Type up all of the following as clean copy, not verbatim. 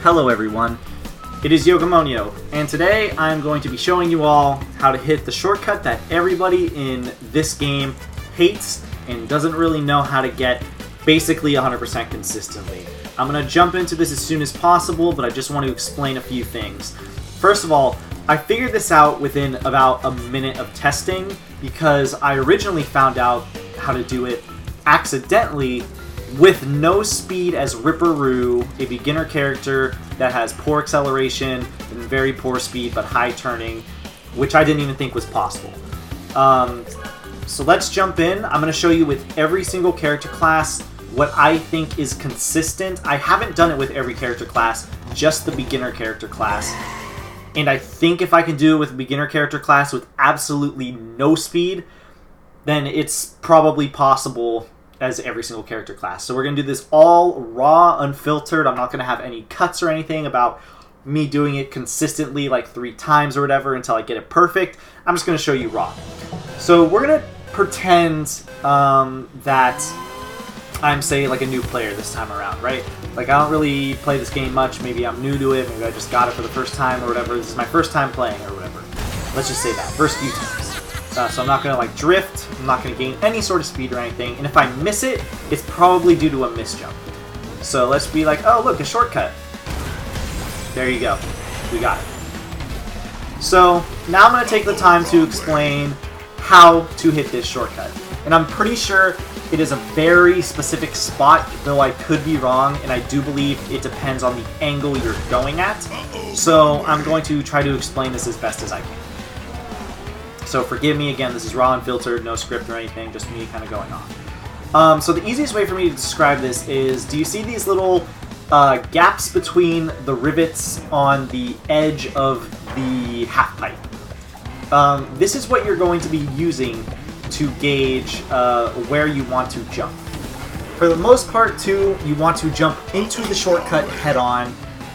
Hello everyone, it is Yogamonio, and today I'm going to be showing you all how to hit the shortcut that everybody in this game hates and doesn't really know how to get basically 100% consistently. I'm going to jump into this as soon as possible, but I just want to explain a few things. First of all, I figured this out within about a minute of testing because I originally found out how to do it accidentally with no speed as Ripperoo, a beginner character that has poor acceleration and very poor speed but high turning, which I didn't even think was possible. So let's jump in. I'm going to show you with every single character class what I think is consistent. I haven't done it with every character class, just the beginner character class. And I think if I can do it with a beginner character class with absolutely no speed, then it's probably possible as every single character class. So we're going to do this all raw, unfiltered. I'm not going to have any cuts or anything about me doing it consistently like 3 times or whatever until I get it perfect. I'm just going to show you raw. So we're going to pretend that I'm, say, like a new player this time around, right? Like, I don't really play this game much. Maybe I'm new to it. Maybe I just got it for the first time or whatever. This is my first time playing or whatever. Let's just say that. First few times. So I'm not going to, like, drift. I'm not going to gain any sort of speed or anything. And if I miss it, it's probably due to a misjump. So let's be like, oh, look, a shortcut. There you go. We got it. So now I'm going to take the time to explain how to hit this shortcut. And I'm pretty sure it is a very specific spot, though I could be wrong, and I do believe it depends on the angle you're going at. So I'm going to try to explain this as best as I can. So forgive me again, this is raw and filtered, no script or anything, just me kind of going off. So the easiest way for me to describe this is, do you see these little gaps between the rivets on the edge of the half pipe? This is what you're going to be using to gauge where you want to jump. For the most part, too, you want to jump into the shortcut head-on.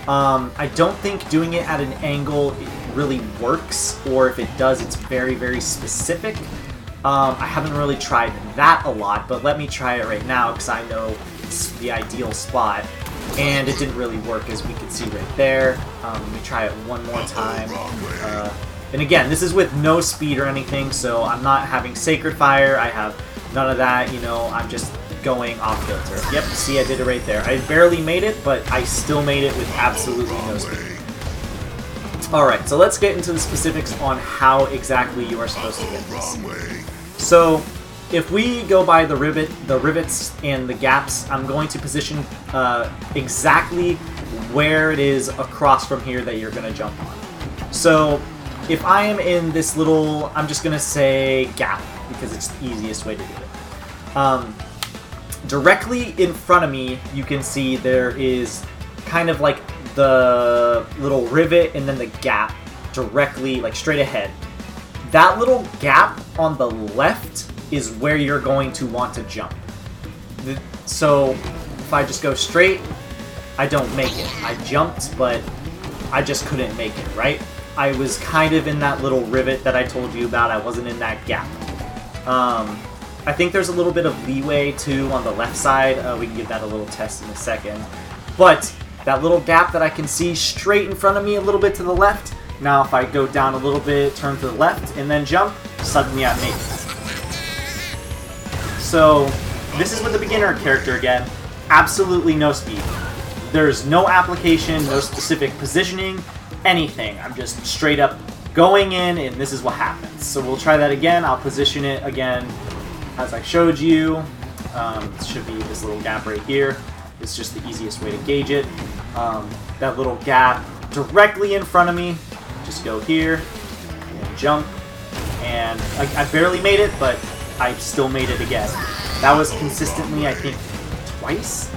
I don't think doing it at an angle really works, or if it does, it's very, very specific. I haven't really tried that a lot, but let me try it right now because I know it's the ideal spot. And it didn't really work, as we can see right there. Let me try it one more time. And again, this is with no speed or anything, so I'm not having Sacred Fire. I have none of that, you know, I'm just going off filter. Yep, see, I did it right there. I barely made it, but I still made it with absolutely no speed. Alright, so let's get into the specifics on how exactly you are supposed to get this. So, if we go by the rivets and the gaps, I'm going to position exactly where it is across from here that you're going to jump on. So, if I am in this little, I'm just going to say gap, because it's the easiest way to do it. Directly in front of me, you can see there is kind of like the little rivet and then the gap directly, like straight ahead. That little gap on the left is where you're going to want to jump. So if I just go straight, I don't make it. I jumped, but I just couldn't make it, right? I was kind of in that little rivet that I told you about. I wasn't in that gap. I think there's a little bit of leeway, too, on the left side. We can give that a little test in a second. But that little gap that I can see straight in front of me a little bit to the left, now if I go down a little bit, turn to the left, and then jump, suddenly I make it. So this is with the beginner character again. Absolutely no speed. There's no application, no specific positioning, anything. I'm just straight up going in, and this is what happens. So we'll try that again. I'll position it again as I showed you. It should be this little gap right here. It's just the easiest way to gauge it. That little gap directly in front of me. Just go here and jump. And I barely made it, but I still made it again. That was consistently, I think, twice.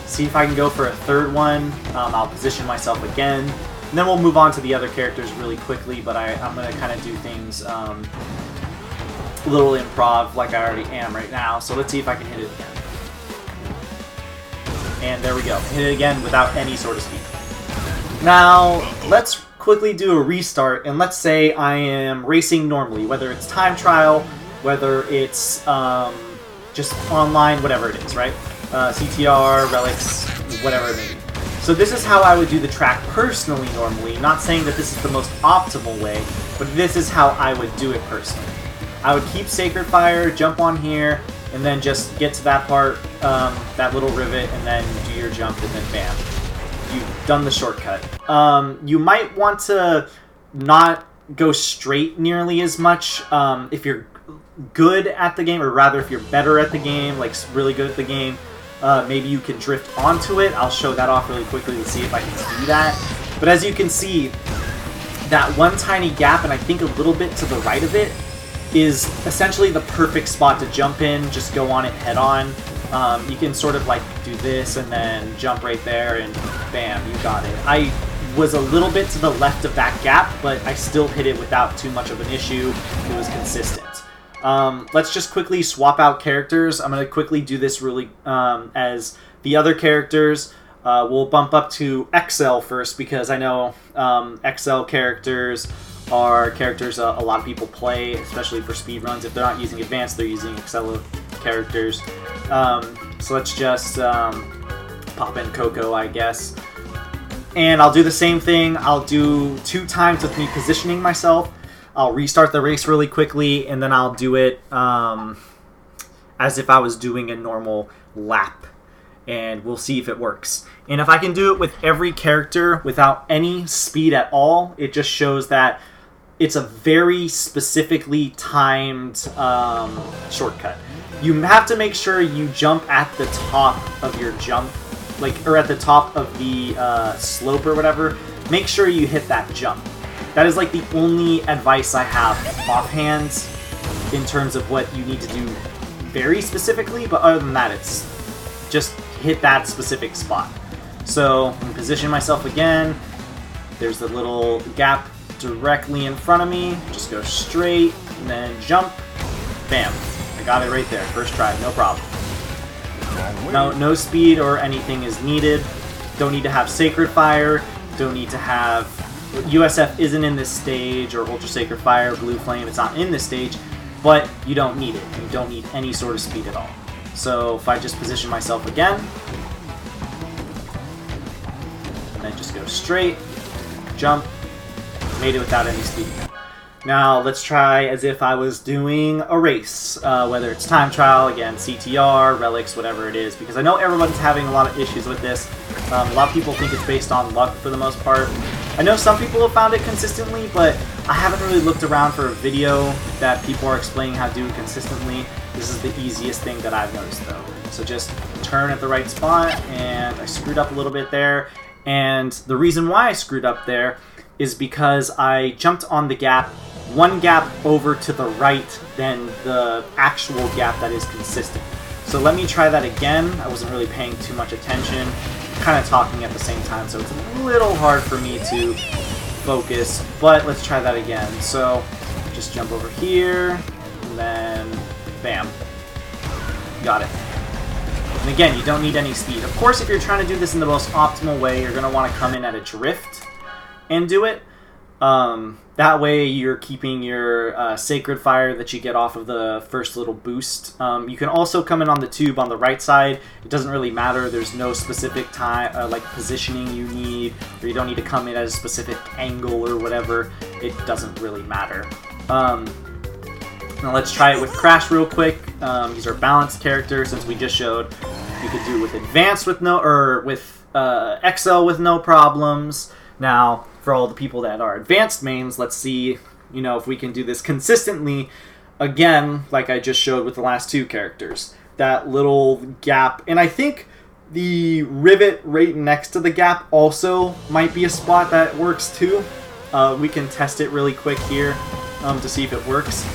See if I can go for a third one. I'll position myself again. And then we'll move on to the other characters really quickly, but I'm going to kind of do things a little improv like I already am right now. So let's see if I can hit it again. And there we go. Hit it again without any sort of speed. Now, let's quickly do a restart, and let's say I am racing normally, whether it's time trial, whether it's just online, whatever it is, right? CTR, relics, whatever it may be. So this is how I would do the track personally normally, not saying that this is the most optimal way, but this is how I would do it personally. I would keep Sacred Fire, jump on here, and then just get to that part, that little rivet, and then do your jump, and then bam. You've done the shortcut. You might want to not go straight nearly as much if you're good at the game, or rather if you're better at the game, like really good at the game. Maybe you can drift onto it. I'll show that off really quickly to see if I can do that. But as you can see, that one tiny gap, and I think a little bit to the right of it, is essentially the perfect spot to jump in. Just go on it head on. You can sort of like do this and then jump right there and bam, you got it. I was a little bit to the left of that gap, but I still hit it without too much of an issue. It was consistent. Let's just quickly swap out characters. I'm going to quickly do this really as the other characters. We'll bump up to XL first because I know XL characters are characters a lot of people play, especially for speedruns. If they're not using Advanced, they're using XL characters. So let's just pop in Coco, I guess. And I'll do the same thing. I'll do 2 times with me positioning myself. I'll restart the race really quickly, and then I'll do it as if I was doing a normal lap. And we'll see if it works. And if I can do it with every character without any speed at all, it just shows that it's a very specifically timed shortcut. You have to make sure you jump at the top of your jump, or at the top of the slope or whatever. Make sure you hit that jump. That is like the only advice I have offhand in terms of what you need to do very specifically, but other than that, it's just hit that specific spot. So I'm position myself again. There's the little gap directly in front of me. Just go straight and then jump. Bam. I got it right there. First try, no problem. No speed or anything is needed. Don't need to have Sacred Fire. Don't need to have... USF isn't in this stage, or Ultra Sacred Fire, Blue Flame, it's not in this stage, but you don't need it. You don't need any sort of speed at all. So if I just position myself again, and then just go straight, jump, made it without any speed. Now let's try as if I was doing a race, whether it's time trial, again, CTR, relics, whatever it is, because I know everyone's having a lot of issues with this. A lot of people think it's based on luck for the most part. I know some people have found it consistently, but I haven't really looked around for a video that people are explaining how to do it consistently. This is the easiest thing that I've noticed though. So just turn at the right spot, and I screwed up a little bit there. And the reason why I screwed up there is because I jumped on the gap, one gap over to the right than the actual gap that is consistent. So let me try that again. I wasn't really paying too much attention, kind of talking at the same time, so it's a little hard for me to focus, but let's try that again. So just jump over here, and then bam. Got it. And again, you don't need any speed. Of course, if you're trying to do this in the most optimal way, you're going to want to come in at a drift and do it. That way you're keeping your Sacred Fire that you get off of the first little boost. You can also come in on the tube on the right side. It doesn't really matter. There's no specific time, like positioning you need, or you don't need to come in at a specific angle or whatever. It doesn't really matter. Now let's try it with Crash real quick. These are balanced characters, since we just showed you could do it with Advanced with no, or with XL with no problems. Now, for all the people that are Advanced mains, let's see, if we can do this consistently. Again, like I just showed with the last 2 characters. That little gap, and I think the rivet right next to the gap also might be a spot that works too. We can test it really quick here to see if it works.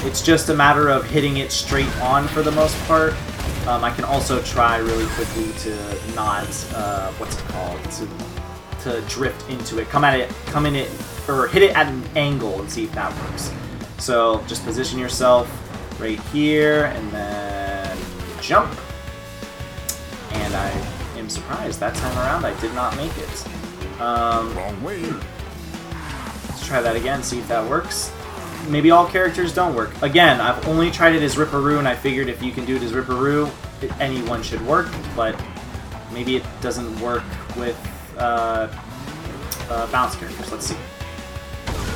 It's just a matter of hitting it straight on for the most part. I can also try really quickly to not, what's it called, to drift into it. Come in it, or hit it at an angle and see if that works. So just position yourself right here, and then jump. And I am surprised that time around I did not make it. Wrong way. Let's try that again, see if that works. Maybe all characters don't work. Again, I've only tried it as Ripperoo, and I figured if you can do it as Ripperoo, anyone should work, but maybe it doesn't work with bounce characters. Let's see.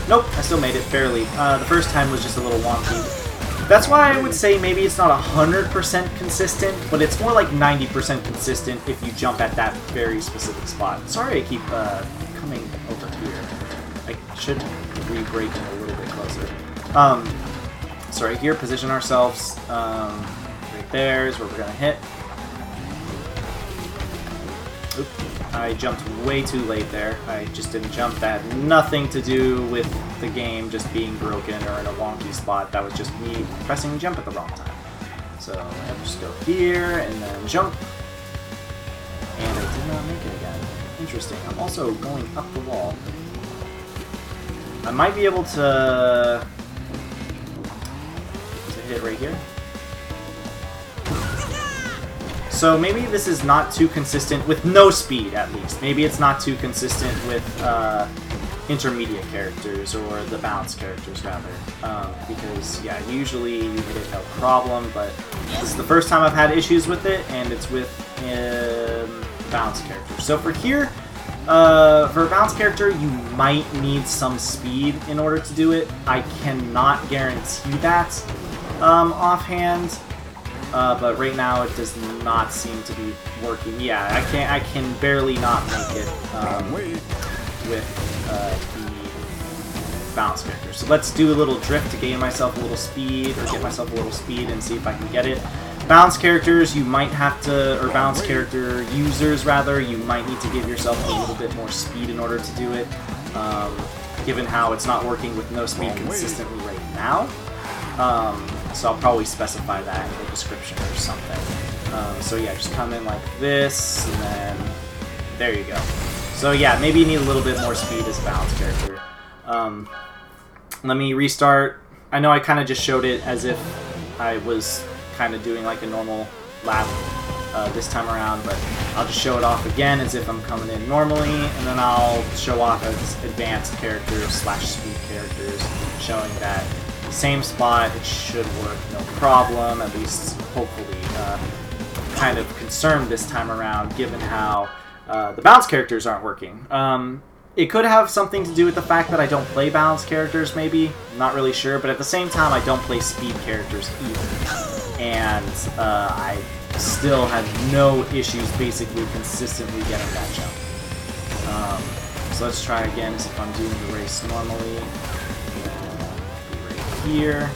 Nope, I still made it, barely. The first time was just a little wonky. That's why I would say maybe it's not 100% consistent, but it's more like 90% consistent if you jump at that very specific spot. Sorry I keep coming over here. I should re-break it a little bit closer. So right here, position ourselves. Right there is where we're going to hit. Oop, I jumped way too late there. I just didn't jump. That had nothing to do with the game just being broken or in a wonky spot. That was just me pressing jump at the wrong time. So I'll just go here and then jump. And I did not make it again. Interesting. I'm also going up the wall. I might be able to hit right here. So maybe this is not too consistent with no speed, at least. Maybe it's not too consistent with intermediate characters or the bounce characters, rather. Because, yeah, usually you hit it no problem, but this is the first time I've had issues with it, and it's with bounce characters. So for here, for a bounce character, you might need some speed in order to do it. I cannot guarantee that offhand. But right now it does not seem to be working. Yeah, I can barely not make it with the bounce character. So let's do a little drift to gain myself a little speed, or get myself a little speed and see if I can get it. Bounce characters, you might have to, or bounce character users rather, you might need to give yourself a little bit more speed in order to do it, given how it's not working with no speed consistently right now. So I'll probably specify that in the description or something. So yeah, just come in like this, and then there you go. So yeah, maybe you need a little bit more speed as a bounce character. Let me restart. I know I kind of just showed it as if I was kind of doing like a normal lap this time around, but I'll just show it off again as if I'm coming in normally, and then I'll show off as advanced characters / speed characters, showing that same spot, it should work no problem, at least hopefully. Kind of concerned this time around given how the bounce characters aren't working. It could have something to do with the fact that I don't play bounce characters, maybe. I'm not really sure, but at the same time I don't play speed characters either. And I still had no issues basically consistently getting that jump. So let's try again as if I'm doing the race normally. Here.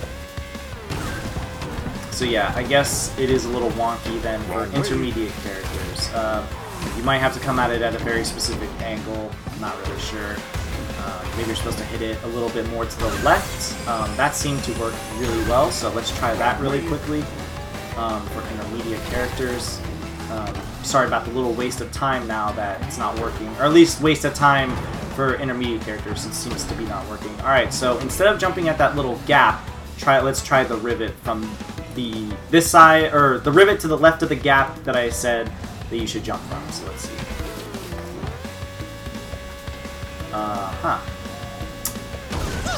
So yeah, I guess it is a little wonky then for intermediate characters. You might have to come at it at a very specific angle, not really sure. Maybe you're supposed to hit it a little bit more to the left. That seemed to work really well, so let's try that really quickly for intermediate characters. Sorry about the little waste of time now that it's not working, or at least waste of time for intermediate characters. It seems to be not working. Alright, so instead of jumping at that little gap, let's try the rivet from this side, or the rivet to the left of the gap that I said that you should jump from. So let's see.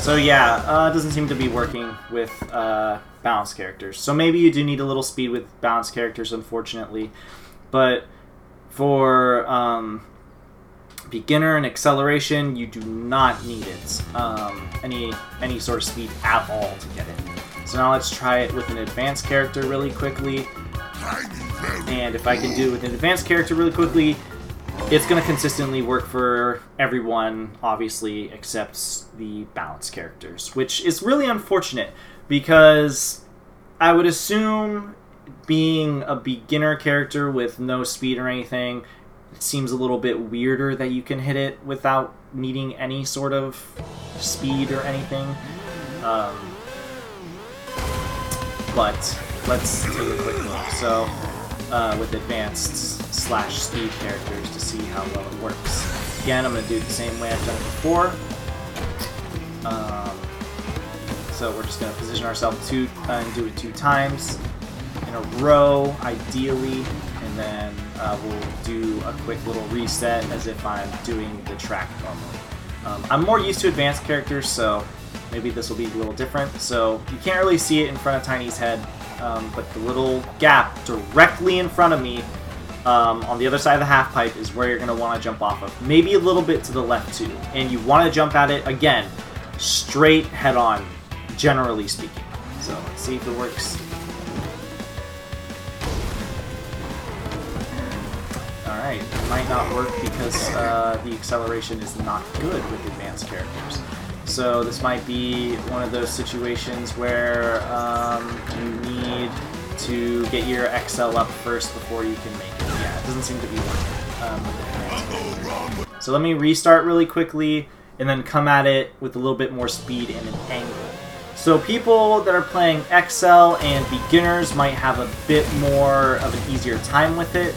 So yeah, it doesn't seem to be working with bounce characters. So maybe you do need a little speed with bounce characters, unfortunately. But for beginner and acceleration, you do not need it. Any sort of speed at all to get it. So now let's try it with an advanced character really quickly. And if I can do it with an advanced character really quickly, it's going to consistently work for everyone, obviously, except the bounce characters, which is really unfortunate because I would assume being a beginner character with no speed or anything, it seems a little bit weirder that you can hit it without needing any sort of speed or anything. But let's take a quick look. So, with advanced / speed characters to see how well it works. Again, I'm going to do it the same way I've done it before. So we're just going to position ourselves and do it 2 times in a row, ideally, and then we'll do a quick little reset as if I'm doing the track normally. I'm more used to advanced characters, so maybe this will be a little different. So you can't really see it in front of Tiny's head, but the little gap directly in front of me on the other side of the half pipe is where you're going to want to jump off of. Maybe a little bit to the left too. And you want to jump at it, again, straight head on, generally speaking. So let's see if it works. Alright, it might not work because the acceleration is not good with advanced characters. So this might be one of those situations where you need to get your XL up first before you can make it. Yeah, it doesn't seem to be working with advanced characters. So let me restart really quickly and then come at it with a little bit more speed and an angle. So people that are playing XL and beginners might have a bit more of an easier time with it.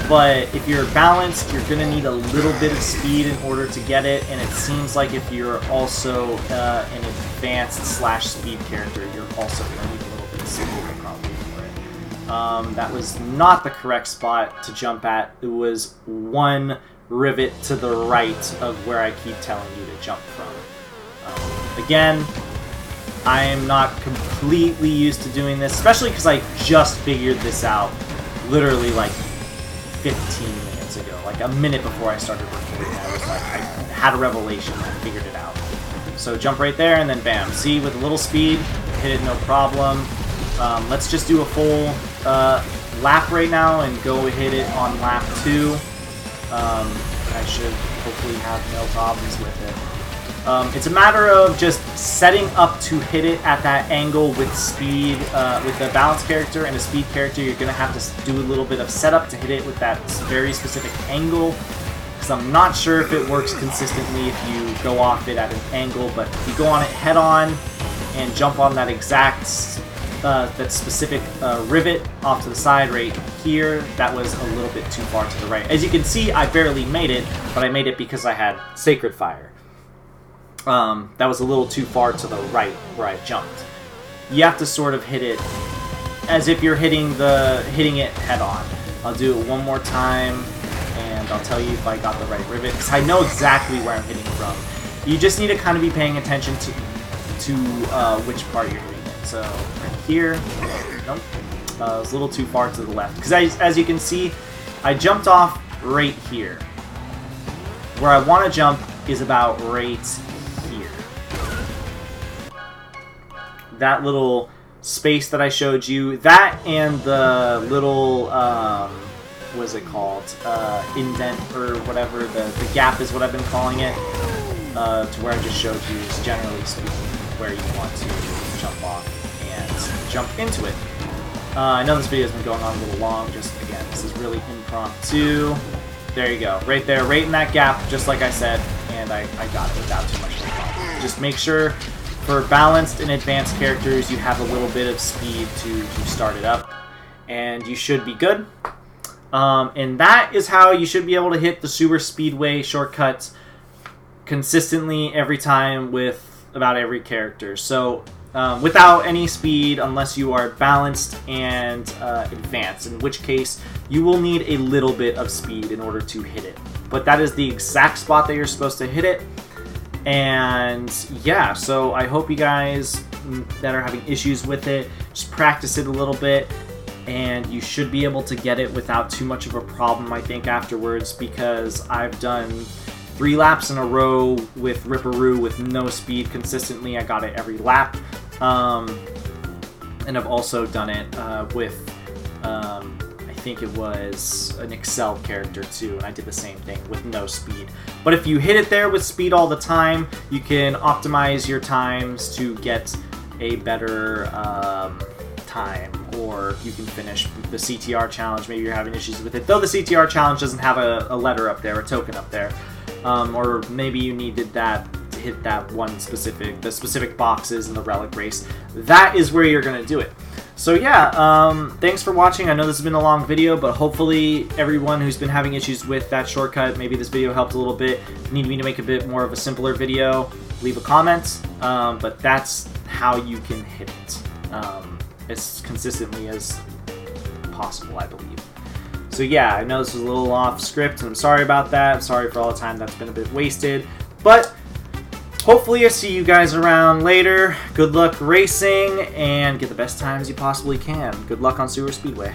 But if you're balanced, you're going to need a little bit of speed in order to get it, and it seems like if you're also an advanced / speed character, you're also going to need a little bit of speed probably for it. That was not the correct spot to jump at. It was one rivet to the right of where I keep telling you to jump from. Again, I am not completely used to doing this, especially because I just figured this out literally like 15 minutes ago, like a minute before I started recording. I was like, I had a revelation and I figured it out. So jump right there and then bam. See, with a little speed, hit it no problem. Let's just do a full lap right now and go hit it on lap 2. I should hopefully have no problems with it. It's a matter of just setting up to hit it at that angle with speed. With the balance character and a speed character, you're going to have to do a little bit of setup to hit it with that very specific angle. Because I'm not sure if it works consistently if you go off it at an angle, but if you go on it head on and jump on that exact, that specific rivet off to the side right here, that was a little bit too far to the right. As you can see, I barely made it, but I made it because I had Sacred Fire. That was a little too far to the right where I jumped. You have to sort of hit it as if you're hitting it head on. I'll do it one more time, and I'll tell you if I got the right rivet, because I know exactly where I'm hitting from. You just need to kind of be paying attention to which part you're hitting it. So right here, nope, it was a little too far to the left. Because as you can see, I jumped off right here. Where I want to jump is about right here. That little space that I showed you, that and the little, what is it called? Indent or whatever, the gap is what I've been calling it, to where I just showed you is generally speaking where you want to jump off and jump into it. I know this video has been going on a little long, just again, this is really impromptu. There you go, right there, right in that gap, just like I said, and I got it without too much of a problem. Just make sure for balanced and advanced characters you have a little bit of speed to start it up, and you should be good. And that is how you should be able to hit the Super Speedway shortcuts consistently every time with about every character. So without any speed unless you are balanced and advanced, in which case you will need a little bit of speed in order to hit it. But that is the exact spot that you're supposed to hit it. And yeah, so I hope you guys that are having issues with it, just practice it a little bit, and you should be able to get it without too much of a problem, I think, afterwards, because I've done 3 laps in a row with Ripperoo with no speed consistently. I got it every lap. And I've also done it with, I think it was an Excel character too, and I did the same thing with no speed. But if you hit it there with speed all the time, you can optimize your times to get a better time, or you can finish the CTR challenge. Maybe you're having issues with it, though the CTR challenge doesn't have a letter up there, a token up there. Or maybe you needed that to hit that one the specific boxes in the relic race. That is where you're going to do it. So yeah, thanks for watching. I know this has been a long video, but hopefully everyone who's been having issues with that shortcut, maybe this video helped a little bit. If you need me to make a bit more of a simpler video, leave a comment. But that's how you can hit it as consistently as possible, I believe. So yeah, I know this was a little off script, and I'm sorry about that. I'm sorry for all the time that's been a bit wasted. But hopefully I see you guys around later. Good luck racing, and get the best times you possibly can. Good luck on Super Speedway.